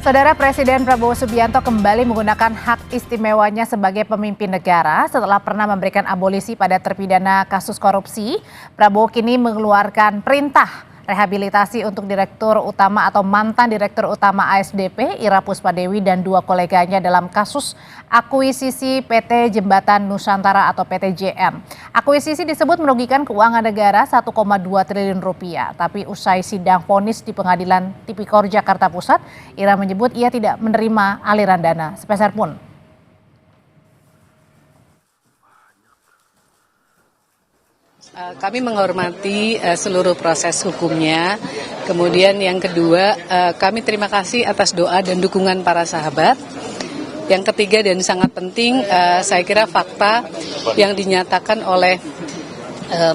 Saudara Presiden Prabowo Subianto kembali menggunakan hak istimewanya sebagai pemimpin negara setelah pernah memberikan abolisi pada terpidana kasus korupsi. Prabowo kini mengeluarkan perintah rehabilitasi untuk Direktur Utama atau mantan Direktur Utama ASDP Ira Puspadewi dan dua koleganya dalam kasus akuisisi PT Jembatan Nusantara atau PTJN. Akuisisi disebut merugikan keuangan negara 1,2 triliun rupiah. Tapi usai sidang vonis di Pengadilan Tipikor Jakarta Pusat, Ira menyebut ia tidak menerima aliran dana sepeser pun. Kami menghormati seluruh proses hukumnya. Kemudian yang kedua, kami terima kasih atas doa dan dukungan para sahabat. Yang ketiga dan sangat penting, saya kira fakta yang dinyatakan oleh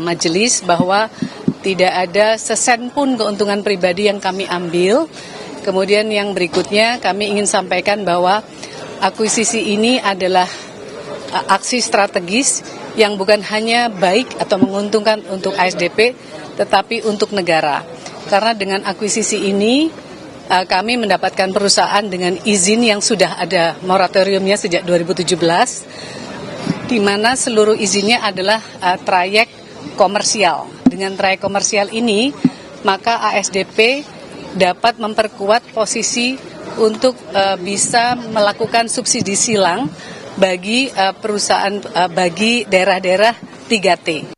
majelis bahwa tidak ada sesen pun keuntungan pribadi yang kami ambil. Kemudian yang berikutnya kami ingin sampaikan bahwa akuisisi ini adalah aksi strategis yang bukan hanya baik atau menguntungkan untuk ASDP, tetapi untuk negara. Karena dengan akuisisi ini, kami mendapatkan perusahaan dengan izin yang sudah ada moratoriumnya sejak 2017, di mana seluruh izinnya adalah trayek komersial. Dengan trayek komersial ini, maka ASDP dapat memperkuat posisi untuk bisa melakukan subsidi silang bagi perusahaan, bagi daerah-daerah 3T.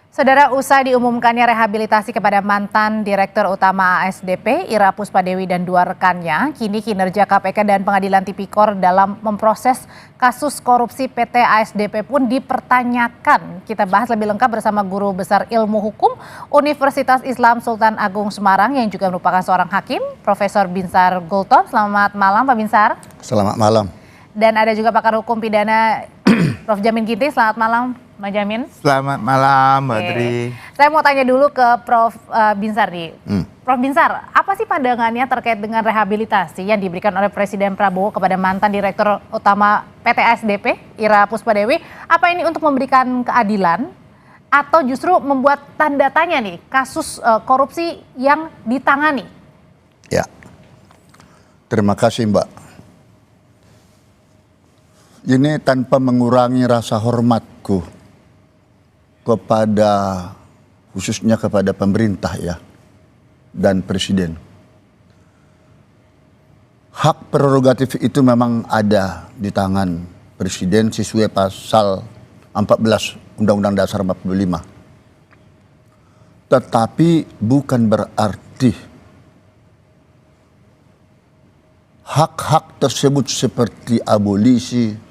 Saudara, usai diumumkannya rehabilitasi kepada mantan Direktur Utama ASDP Ira Puspadewi dan dua rekannya, kini kinerja KPK dan Pengadilan Tipikor dalam memproses kasus korupsi PT ASDP pun dipertanyakan. Kita bahas lebih lengkap bersama Guru Besar Ilmu Hukum Universitas Islam Sultan Agung Semarang yang juga merupakan seorang hakim, Profesor Binsar Gultom. Selamat malam Pak Binsar. Selamat malam. Dan ada juga pakar hukum pidana Prof. Jamin Ginting. Selamat malam, Mbak Jamin. Selamat malam, Mbak Dri. Saya mau tanya dulu ke Prof. Binsar nih. Prof. Binsar, apa sih pandangannya terkait dengan rehabilitasi yang diberikan oleh Presiden Prabowo kepada mantan Direktur Utama PT ASDP, Ira Puspadewi? Apa ini untuk memberikan keadilan atau justru membuat tanda tanya nih kasus korupsi yang ditangani? Ya, terima kasih Mbak. Ini tanpa mengurangi rasa hormatku kepada, khususnya kepada pemerintah ya, dan Presiden. Hak prerogatif itu memang ada di tangan Presiden sesuai pasal 14 Undang-Undang Dasar 45. Tetapi bukan berarti hak-hak tersebut seperti abolisi,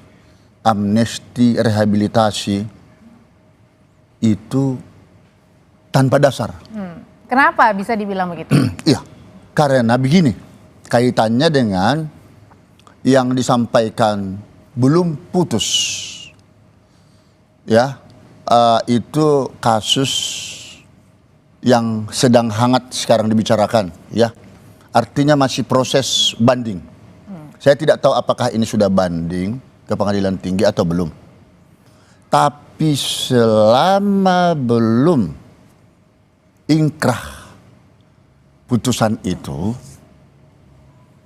amnesti, rehabilitasi itu tanpa dasar. Kenapa bisa dibilang begitu? Iya, karena begini, kaitannya dengan yang disampaikan belum putus. Ya, itu kasus yang sedang hangat sekarang dibicarakan. Ya, artinya masih proses banding. Saya tidak tahu apakah ini sudah banding ke pengadilan tinggi atau belum. Tapi selama belum ingkrah putusan itu,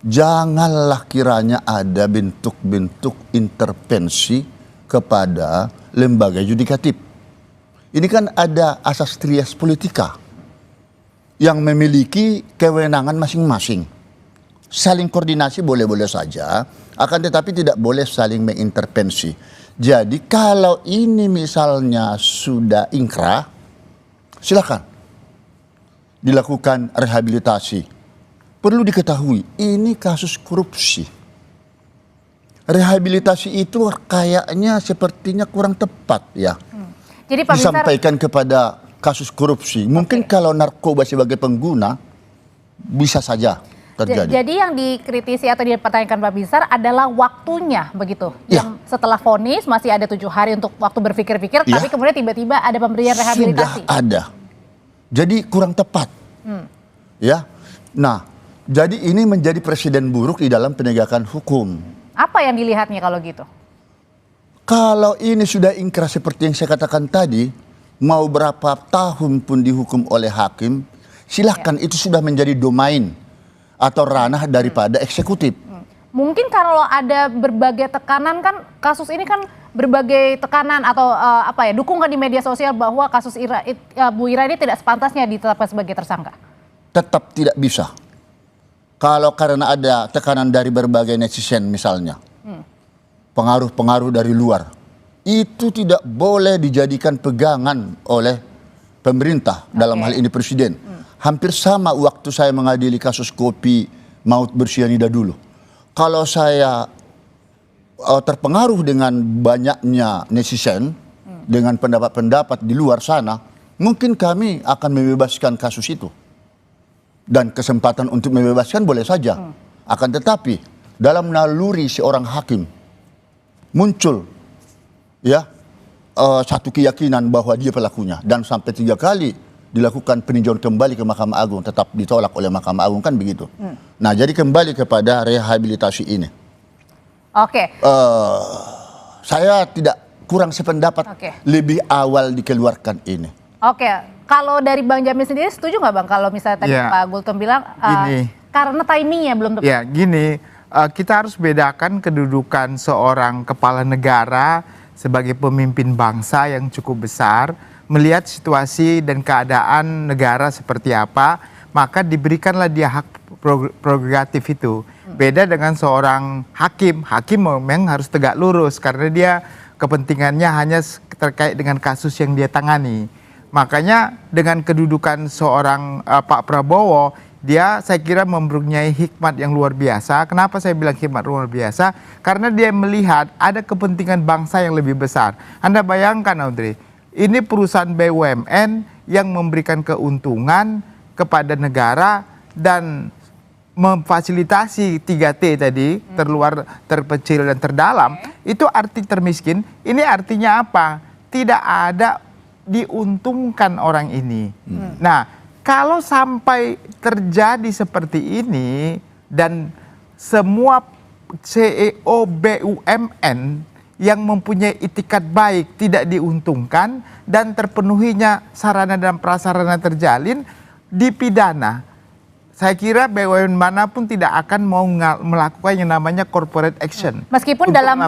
janganlah kiranya ada bentuk-bentuk intervensi kepada lembaga yudikatif. Ini kan ada asas trias politika yang memiliki kewenangan masing-masing. Saling koordinasi boleh-boleh saja, akan tetapi tidak boleh saling mengintervensi. Jadi kalau ini misalnya sudah ingkrah, silakan dilakukan rehabilitasi. Perlu diketahui, ini kasus korupsi. Rehabilitasi itu kayaknya sepertinya kurang tepat ya. Jadi Pak Binsar, disampaikan kepada kasus korupsi. Mungkin kalau narkoba sebagai pengguna bisa saja terjadi. Jadi yang dikritisi atau dipertanyakan Pak Binsar adalah waktunya begitu. Ya. Yang setelah vonis masih ada 7 hari untuk waktu berpikir-pikir, Ya. tapi kemudian tiba-tiba ada pemberian rehabilitasi. Sudah ada. Jadi kurang tepat. Ya. Nah, jadi ini menjadi presiden buruk di dalam penegakan hukum. Apa yang dilihatnya kalau gitu? Kalau ini sudah ingkrah seperti yang saya katakan tadi, mau berapa tahun pun dihukum oleh hakim, silahkan itu sudah menjadi domain atau ranah daripada eksekutif. Mungkin kalau ada berbagai tekanan kan kasus ini kan berbagai tekanan atau dukungan di media sosial bahwa kasus Bu Ira ini tidak sepantasnya ditetapkan sebagai tersangka. Tetap tidak bisa. Kalau karena ada tekanan dari berbagai netizen misalnya, pengaruh-pengaruh dari luar, itu tidak boleh dijadikan pegangan oleh pemerintah, dalam hal ini presiden. Hampir sama waktu saya mengadili kasus kopi maut bersianida dulu. Kalau saya terpengaruh dengan banyaknya netizen, dengan pendapat-pendapat di luar sana, mungkin kami akan membebaskan kasus itu. Dan kesempatan untuk membebaskan boleh saja. Akan tetapi dalam naluri seorang hakim muncul satu keyakinan bahwa dia pelakunya, dan sampai 3 kali dilakukan peninjauan kembali ke Mahkamah Agung tetap ditolak oleh Mahkamah Agung, kan begitu. Nah, jadi kembali kepada rehabilitasi ini. Oke. Saya tidak kurang sependapat lebih awal dikeluarkan ini. Oke, kalau dari Bang Jamin sendiri setuju nggak Bang kalau misalnya tadi Pak Gultom bilang karena timingnya belum tepat? Ya, gini, kita harus bedakan kedudukan seorang kepala negara sebagai pemimpin bangsa yang cukup besar, melihat situasi dan keadaan negara seperti apa, maka diberikanlah dia hak prerogatif itu. Beda dengan seorang hakim. Hakim memang harus tegak lurus karena dia kepentingannya hanya terkait dengan kasus yang dia tangani. Makanya dengan kedudukan seorang Pak Prabowo, dia saya kira mempunyai hikmat yang luar biasa. Kenapa saya bilang hikmat luar biasa? Karena dia melihat ada kepentingan bangsa yang lebih besar. Anda bayangkan, Audrey, ini perusahaan BUMN yang memberikan keuntungan kepada negara dan memfasilitasi 3T tadi, terluar, terpencil, dan terdalam. Itu arti termiskin. Ini artinya apa? Tidak ada diuntungkan orang ini. Nah, kalau sampai terjadi seperti ini dan semua CEO BUMN yang mempunyai itikat baik tidak diuntungkan dan terpenuhinya sarana dan prasarana terjalin, dipidana. Saya kira BUMN manapun tidak akan mau melakukan yang namanya corporate action. Meskipun dalam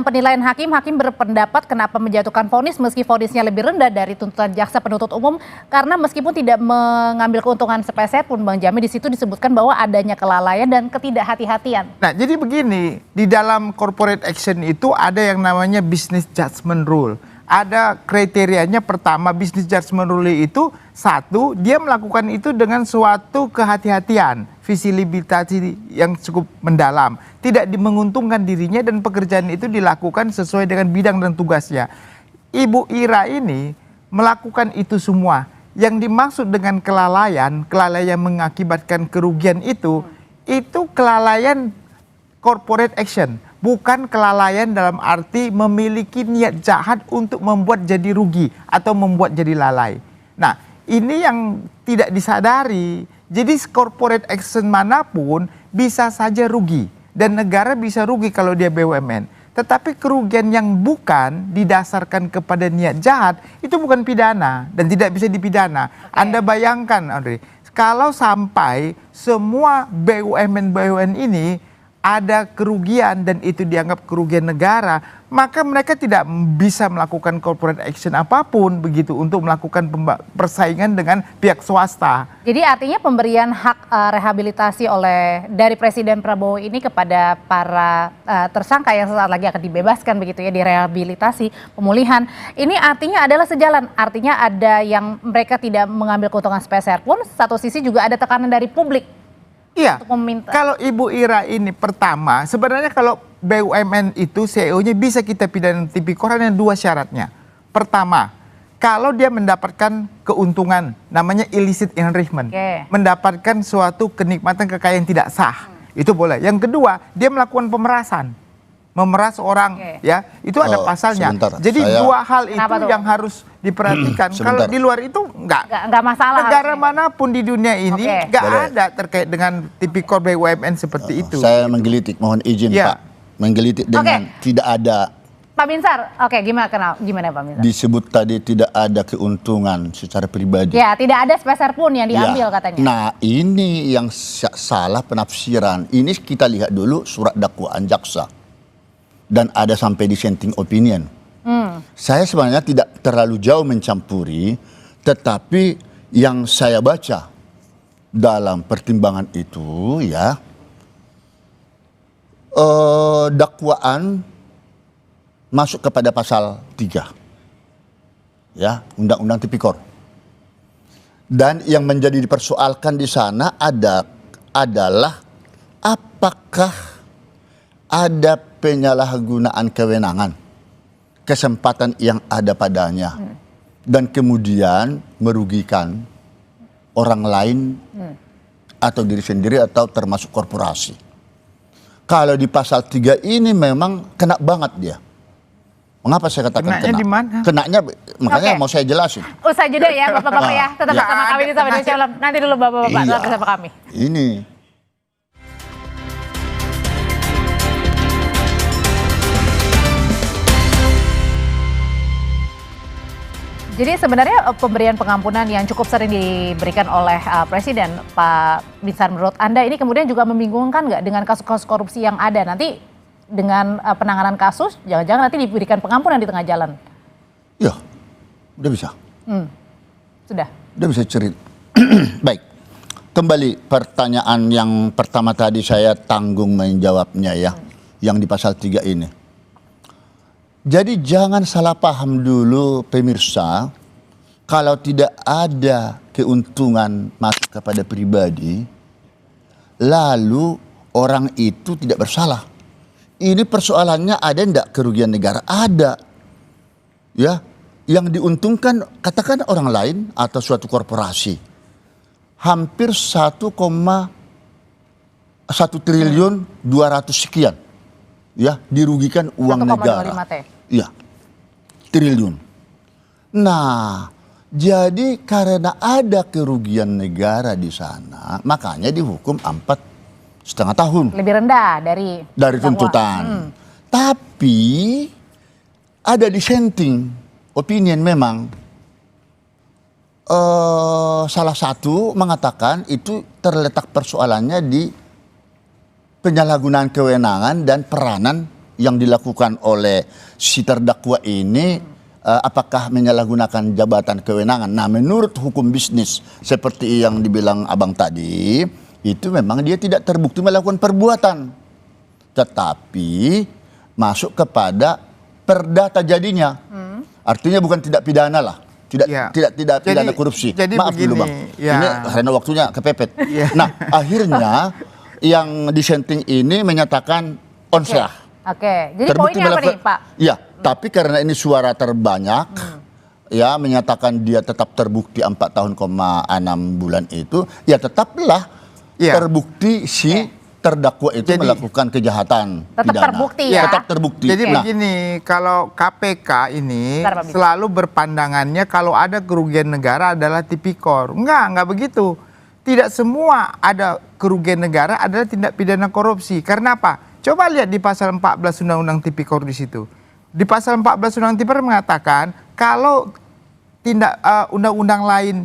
penilaian hakim berpendapat kenapa menjatuhkan vonis meski vonisnya lebih rendah dari tuntutan jaksa penuntut umum, karena meskipun tidak mengambil keuntungan sepeser pun, Bang Jamin, di situ disebutkan bahwa adanya kelalaian dan ketidakhati-hatian. Nah, jadi begini, di dalam corporate action itu ada yang namanya business judgment rule. Ada kriterianya. Pertama, business judgment rule itu, satu, dia melakukan itu dengan suatu kehati-hatian, visibility yang cukup mendalam, tidak menguntungkan dirinya, dan pekerjaan itu dilakukan sesuai dengan bidang dan tugasnya. Ibu Ira ini melakukan itu semua. Yang dimaksud dengan kelalaian mengakibatkan kerugian itu kelalaian corporate action. Bukan kelalaian dalam arti memiliki niat jahat untuk membuat jadi rugi atau membuat jadi lalai. Nah, ini yang tidak disadari. Jadi corporate action manapun bisa saja rugi. Dan negara bisa rugi kalau dia BUMN. Tetapi kerugian yang bukan didasarkan kepada niat jahat, itu bukan pidana dan tidak bisa dipidana. Anda bayangkan, Audrey, kalau sampai semua BUMN ini ada kerugian dan itu dianggap kerugian negara, maka mereka tidak bisa melakukan corporate action apapun begitu untuk melakukan persaingan dengan pihak swasta. Jadi artinya pemberian hak rehabilitasi dari Presiden Prabowo ini kepada para tersangka yang sesaat lagi akan dibebaskan begitu ya, direhabilitasi, pemulihan, ini artinya adalah sejalan. Artinya ada yang mereka tidak mengambil keuntungan sepeser pun, satu sisi juga ada tekanan dari publik. Iya, kalau Ibu Ira ini pertama, sebenarnya kalau BUMN itu CEO-nya bisa kita pidana tipikor hanya 2 syaratnya. Pertama, kalau dia mendapatkan keuntungan, namanya illicit enrichment, mendapatkan suatu kenikmatan kekayaan tidak sah, itu boleh. Yang kedua, dia melakukan pemerasan, memeras orang, ya, itu ada pasalnya. Jadi 2 hal itu yang harus diperhatikan. Kalau di luar itu enggak masalah. Negara manapun di dunia ini enggak ada terkait dengan tipikor BUMN seperti itu. Saya menggelitik, mohon izin Pak, menggelitik dengan tidak ada Pak Binsar, oke, gimana Pak Binsar? Disebut tadi tidak ada keuntungan secara pribadi. Ya, tidak ada sepeser pun yang diambil Ya. katanya. Nah, ini yang salah penafsiran. Ini kita lihat dulu surat dakwaan jaksa. Dan ada sampai dissenting opinion. Saya sebenarnya tidak terlalu jauh mencampuri, tetapi yang saya baca dalam pertimbangan itu ya, dakwaan masuk kepada pasal 3 ya, Undang-Undang Tipikor. Dan yang menjadi dipersoalkan di sana adalah apakah ada penyalahgunaan kewenangan, kesempatan yang ada padanya, dan kemudian merugikan orang lain atau diri sendiri atau termasuk korporasi. Kalau di pasal 3 ini memang kena banget dia. Mengapa saya katakan Kenanya kena? di mana? Kenanya, makanya Oke. mau saya jelasin. Usai jeda ya Bapak-Bapak ya, tetap Ya. bersama kami di Sapa Indonesia Malam. Nanti dulu Bapak-Bapak, Iya. tetap bersama kami. Ini. Jadi sebenarnya pemberian pengampunan yang cukup sering diberikan oleh Presiden Pak Binsar, menurut Anda ini kemudian juga membingungkan nggak dengan kasus-kasus korupsi yang ada? Nanti dengan penanganan kasus, jangan-jangan nanti diberikan pengampunan di tengah jalan. Ya, udah bisa. Sudah. Udah bisa cerita. Baik, kembali pertanyaan yang pertama tadi saya tanggung menjawabnya ya, yang di pasal 3 ini. Jadi jangan salah paham dulu pemirsa, kalau tidak ada keuntungan masuk kepada pribadi, lalu orang itu tidak bersalah. Ini persoalannya ada enggak kerugian negara? Ada. Ya, yang diuntungkan katakan orang lain atau suatu korporasi. Hampir 1,1 triliun 200 sekian. Ya, dirugikan uang 1,25 negara. T. Iya, triliun. Nah, jadi karena ada kerugian negara di sana, makanya dihukum 4,5 tahun. Lebih rendah dari dakwa. Tuntutan. Tapi ada dissenting opinion memang. Salah satu mengatakan itu terletak persoalannya di penyalahgunaan kewenangan dan peranan yang dilakukan oleh si terdakwa ini, apakah menyalahgunakan jabatan kewenangan. Nah, menurut hukum bisnis seperti yang dibilang abang tadi, itu memang dia tidak terbukti melakukan perbuatan, tetapi masuk kepada perdata jadinya. Artinya bukan tidak pidana lah, tidak pidana korupsi. Jadi Maaf begini, dulu bang, ya. ini karena waktunya kepepet. Ya. Nah, akhirnya yang dissenting ini menyatakan onslah. Oke, jadi Terbukti poinnya apa nih melakukan- Pak? Ya, tapi karena ini suara terbanyak, ya menyatakan dia tetap terbukti 4,6 bulan itu, ya tetaplah Ya. terbukti si terdakwa itu Jadi- melakukan kejahatan Tetap pidana. terbukti ya. Tetap terbukti. Jadi Nah, begini, kalau KPK ini Bentar, Pak Binsar. selalu berpandangannya kalau ada kerugian negara adalah tipikor. Enggak begitu. Tidak semua ada kerugian negara adalah tindak pidana korupsi. Karena apa? Coba lihat di pasal 14 Undang-Undang Tipikor di situ. Di pasal 14 Undang-Undang Tipikor mengatakan kalau tindak undang-undang lain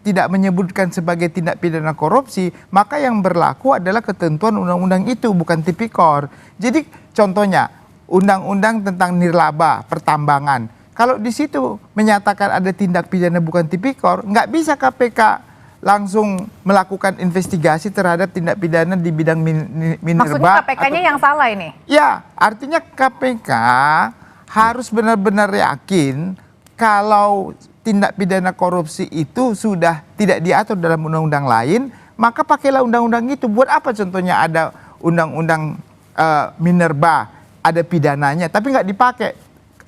tidak menyebutkan sebagai tindak pidana korupsi, maka yang berlaku adalah ketentuan undang-undang itu, bukan tipikor. Jadi contohnya, undang-undang tentang nirlaba, pertambangan. Kalau di situ menyatakan ada tindak pidana bukan tipikor, nggak bisa KPK langsung melakukan investigasi terhadap tindak pidana di bidang minerba. Maksudnya KPK-nya yang salah ini? Ya, artinya KPK harus benar-benar yakin kalau tindak pidana korupsi itu sudah tidak diatur dalam undang-undang lain, maka pakailah undang-undang itu. Buat apa contohnya ada undang-undang minerba, ada pidananya, tapi nggak dipakai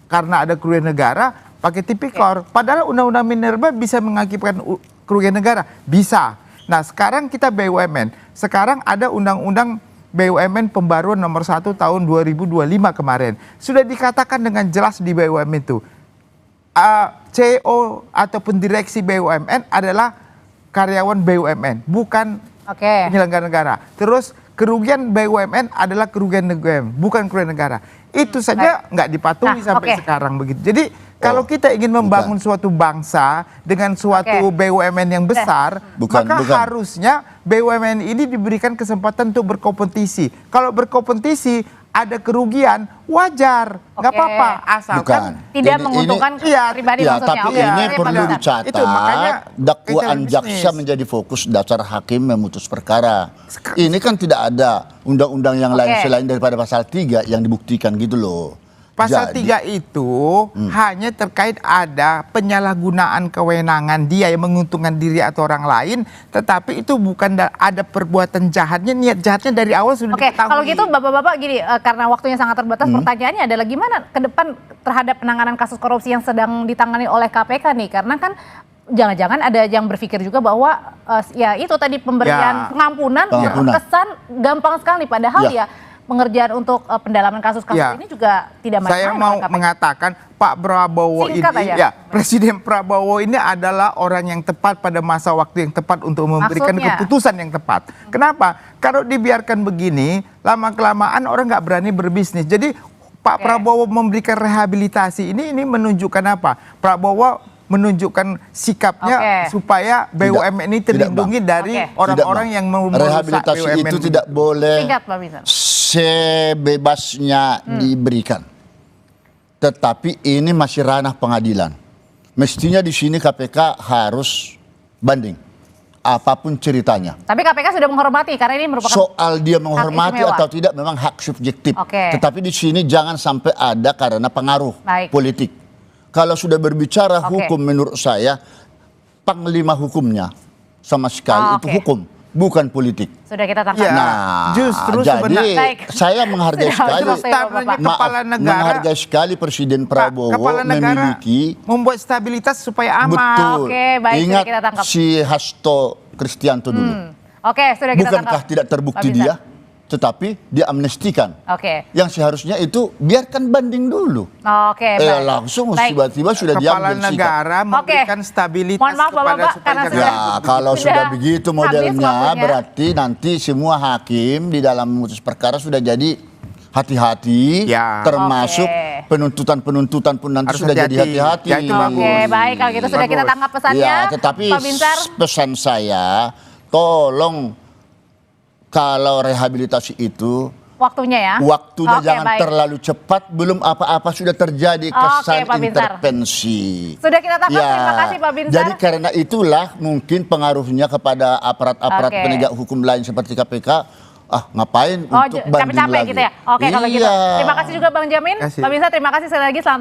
karena ada kerugian negara, pakai tipikor. Padahal undang-undang minerba bisa mengakibatkan kerugian negara, bisa. Nah, sekarang kita BUMN. Sekarang ada undang-undang BUMN pembaruan nomor 1 tahun 2025 kemarin. Sudah dikatakan dengan jelas di BUMN itu. CEO ataupun direksi BUMN adalah karyawan BUMN, bukan penyelenggara negara. Terus kerugian BUMN adalah kerugian negara, bukan kerugian negara. Itu saja nggak dipatuhi sampai sekarang begitu. Jadi kalau kita ingin membangun suatu bangsa dengan suatu BUMN yang besar, maka harusnya BUMN ini diberikan kesempatan untuk berkompetisi. Kalau berkompetisi ada kerugian, wajar, nggak apa-apa, asalkan tidak menguntungkan pribadi ya, maksudnya. tapi ini perlu dicatat, itu makanya dakwaan jaksa menjadi fokus dasar hakim memutus perkara. Ini kan tidak ada undang-undang yang lain selain daripada pasal 3 yang dibuktikan gitu loh. Pasal 3 itu hanya terkait ada penyalahgunaan kewenangan dia yang menguntungkan diri atau orang lain, tetapi itu bukan ada perbuatan jahatnya, niat jahatnya dari awal sudah diketahui. Kalau gitu Bapak-bapak gini, karena waktunya sangat terbatas, pertanyaannya adalah gimana ke depan terhadap penanganan kasus korupsi yang sedang ditangani oleh KPK nih, karena kan jangan-jangan ada yang berpikir juga bahwa ya itu tadi pemberian pengampunan kesan gampang sekali, padahal ya pengerjaan untuk pendalaman kasus-kasus ini juga tidak main-main. Saya mau mengatakan Pak Prabowo Presiden Prabowo ini adalah orang yang tepat pada masa waktu yang tepat untuk memberikan keputusan yang tepat. Kenapa? Kalau dibiarkan begini, lama-kelamaan orang nggak berani berbisnis. Jadi Pak Prabowo memberikan rehabilitasi ini menunjukkan apa? Prabowo menunjukkan sikapnya supaya BUMN ini terlindungi dari orang-orang yang mau merusak rehabilitasi BUMN itu tidak boleh sebebasnya diberikan. Tetapi ini masih ranah pengadilan. Mestinya di sini KPK harus banding apapun ceritanya. Tapi KPK sudah menghormati karena ini merupakan soal dia menghormati atau tidak memang hak subjektif. Tetapi di sini jangan sampai ada karena pengaruh politik. Kalau sudah berbicara hukum, menurut saya panglima hukumnya sama sekali itu hukum, bukan politik. Sudah kita tangkap. Nah, justru jadi saya menghargai sekali kepala negara, menghargai sekali Presiden Prabowo memiliki membuat stabilitas supaya aman. Betul. Baik, ingat kita tangkap. si Hasto Kristianto dulu. Sudah kita bukankah tangkap. tidak terbukti dia? Tetapi dia amnestikan. Yang seharusnya itu biarkan banding dulu. Langsung tiba-tiba sudah diambil kepala negara memberikan stabilitas kepada supaya kalau sudah begitu modelnya berarti nanti semua hakim di dalam memutus perkara sudah jadi hati-hati, termasuk penuntutan pun nanti sudah jadi hati-hati. Baik, kalau gitu sudah kita tangkap pesannya. Tetapi Pak Binsar, pesan saya, tolong kalau rehabilitasi itu waktunya jangan terlalu cepat, belum apa-apa sudah terjadi kesan intervensi. Sudah kita tangkap, terima kasih Pak Binsar. Jadi karena itulah mungkin pengaruhnya kepada aparat-aparat penegak hukum lain seperti KPK. Ngapain untuk banding lagi? Gitu ya? Kalau gitu. Terima kasih juga Bang Jamin. Pak Binsar, terima kasih sekali lagi. Selamat